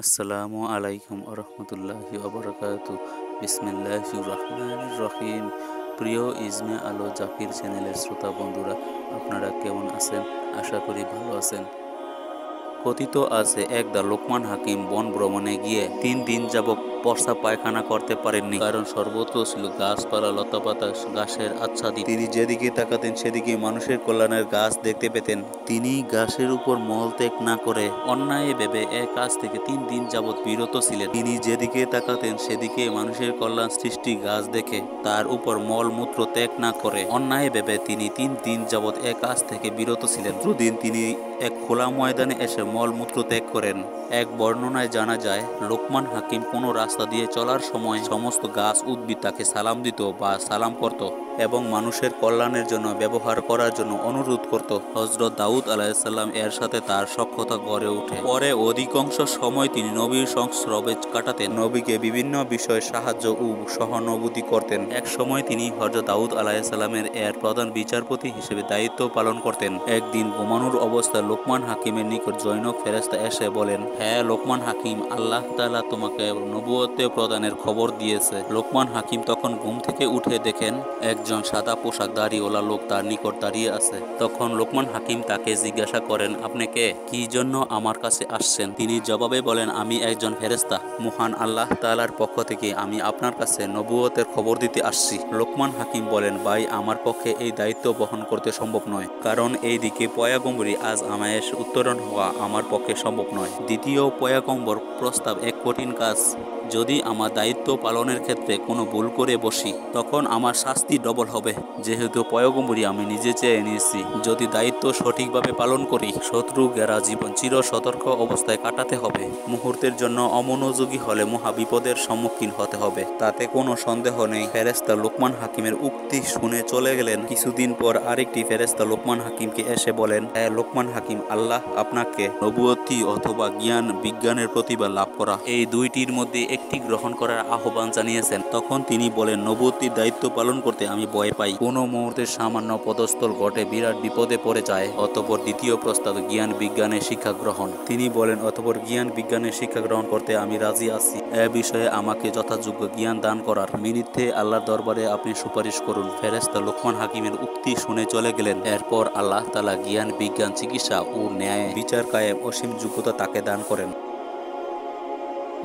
আসসালামু আলাইকুম আরহামতুল্লাহি ওবরাকাতু। বিসমিল্লাহির রহমানির রহিম। প্রিয় ইজমে আলো জাকির চ্যানেলের শ্রোতা বন্ধুরা, আপনারা কেমন আছেন? আশা করি ভালো আছেন। কথিত আছে একদা লোকমান হাকিম বন ভ্রমণে গিয়ে 3 দিন যাবৎ প্রস্রাব পায়খানা করতে পারেননি, কারণ সর্বত্র ছিল গাছপালা, লতাপাতা, ঘাসের আচ্ছাদিত। তিনি যেদিকে তাকাতেন সেদিকে মানুষের কল্যাণের গাছ দেখতে পেতেন। তিনি গাছের উপর মলত্যাগ না করে অন্যায় ভেবে এক কাজ থেকে 3 দিন যাবৎ বিরত ছিলেন। তিনি যেদিকে তাকাতেন সেদিকে মানুষের কল্যাণ সৃষ্টি গাছ দেখে তার উপর মলমূত্র ত্যাগ না করে অন্যায় ভেবে তিনি 3 দিন যাবৎ এক কাজ থেকে বিরত ছিলেন। প্রতিদিন তিনি এক খোলা ময়দানে এসে মলমূত্র ত্যাগ করেন। এক বর্ণনায় জানা যায়, লোকমান হাকিম কোনো রাস্তা দিয়ে চলার সময় সমস্ত গাছ উদ্ভিদ তাকে সালাম দিত বা সালাম করত এবং মানুষের কল্যাণের জন্য ব্যবহার করার জন্য অনুরোধ করত। হযরত দাউদ আলাইহিসসালাম এর সাথে তার সখ্যতা গড়ে ওঠে। পরে অধিকাংশ সময় তিনি নবীর সংস্রবে কাটাতেন, নবীকে বিভিন্ন বিষয়ে সাহায্য ও সহানুভূতি করতেন। এক সময় তিনি হযরত দাউদ আলাইহিসসালামের এর প্রধান বিচারপতি হিসেবে দায়িত্ব পালন করতেন। একদিন ঘুমানোর অবস্থায় লোকমান হাকিমের নিকট জনৈক ফেরেশতা এসে বলেন, হে লোকমান হাকিম, আল্লাহ তাআলা তোমাকে নবুয়ত প্রদানের খবর দিয়েছে। লোকমান হাকিম তখন ঘুম থেকে উঠে দেখেন একজন সাদা পোশাকধারীওয়ালা লোক তার নিকট দাঁড়িয়ে আছে। তখন লোকমান হাকিম তাকে জিজ্ঞাসা করেন, আপনি কে? কি জন্য আমার কাছে আসছেন? তিনি জবাবে বলেন, আমি একজন ফেরেশতা। মহান আল্লাহ তাআলার পক্ষ থেকে আমি আপনার কাছে নবুয়তের খবর দিতে আসছি। লোকমান হাকিম বলেন, ভাই, আমার পক্ষে এই দায়িত্ব বহন করতে সম্ভব নয়, কারণ এই দিকে পয়াগম্বরী আজ আমায় উত্তরণ হওয়া আমার পক্ষে সম্ভব নয়। দ্বিতীয় পয়াগম্বর প্রস্তাব এক কঠিন কাজ। যদি আমার দায়িত্ব পালনের ক্ষেত্রে কোনো ভুল করে বসি, তখন আমার শাস্তি ডবল হবে। যেহেতু পয়গম্বরী আমি নিজে চেয়ে নিয়েছি, যদি দায়িত্ব সঠিকভাবে পালন করি, শত্রু ঘেরা জীবন চির সতর্ক অবস্থায় কাটাতে হবে। মুহূর্তের জন্য অমনোযোগী হলে মহা বিপদের সম্মুখীন হতে হবে, তাতে কোনো সন্দেহ নেই। ফেরেশতা লোকমান হাকিমের উক্তি শুনে চলে গেলেন। কিছুদিন পর আরেকটি ফেরেশতা লোকমান হাকিমকে এসে বলেন, হ্যাঁ লোকমান হাকিম, আল্লাহ আপনাকে নবুয়তি অথবা জ্ঞান বিজ্ঞানের প্রতিভা লাভ করা, এই দুইটির মধ্যে একটি গ্রহণ করার আহ্বান জানিয়েছেন। তখন তিনি বলেন, নবুয়তির দায়িত্ব পালন করতে আমি ভয় পাই। কোনো মুহূর্তে সামান্য পদস্থল ঘটে বিরাট বিপদে পড়ে যায়। অতঃপর দ্বিতীয় প্রস্তাব জ্ঞান বিজ্ঞানের শিক্ষা গ্রহণ। তিনি বলেন, অতঃপর জ্ঞান বিজ্ঞানের শিক্ষা গ্রহণ করতে আমি রাজি আছি। এ বিষয়ে আমাকে যথাযোগ্য জ্ঞান দান করার মিনিটে আল্লাহর দরবারে আপনি সুপারিশ করুন। ফেরেশতা লোকমান হাকিমের উক্তি শুনে চলে গেলেন। এরপর আল্লাহ তাআলা জ্ঞান বিজ্ঞান চিকিৎসা ও ন্যায় বিচার কায়েম অসীম যোগ্যতা তাকে দান করেন।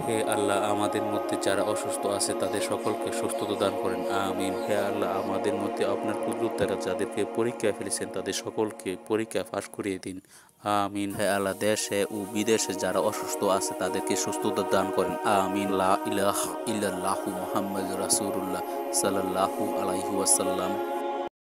হে আল্লাহ, আমাদের মধ্যে যারা অসুস্থ আছে তাদের সকলকে সুস্থতা দান করেন, আমিন। হে আল্লাহ, আমাদের মধ্যে আপনার কুদরত দ্বারা যাদেরকে পরীক্ষায় ফেলেছেন তাদের সকলকে পরীক্ষা ফাঁস করিয়ে দিন, আমিন। হে আল্লাহ, দেশে ও বিদেশে যারা অসুস্থ আছে তাদেরকে সুস্থতা দান করেন, আমিন। লা ইলাহা ইল্লাল্লাহু মুহাম্মাদুর রাসূলুল্লাহ সাল্লাল্লাহু আলাইহি ওয়াসাল্লাম।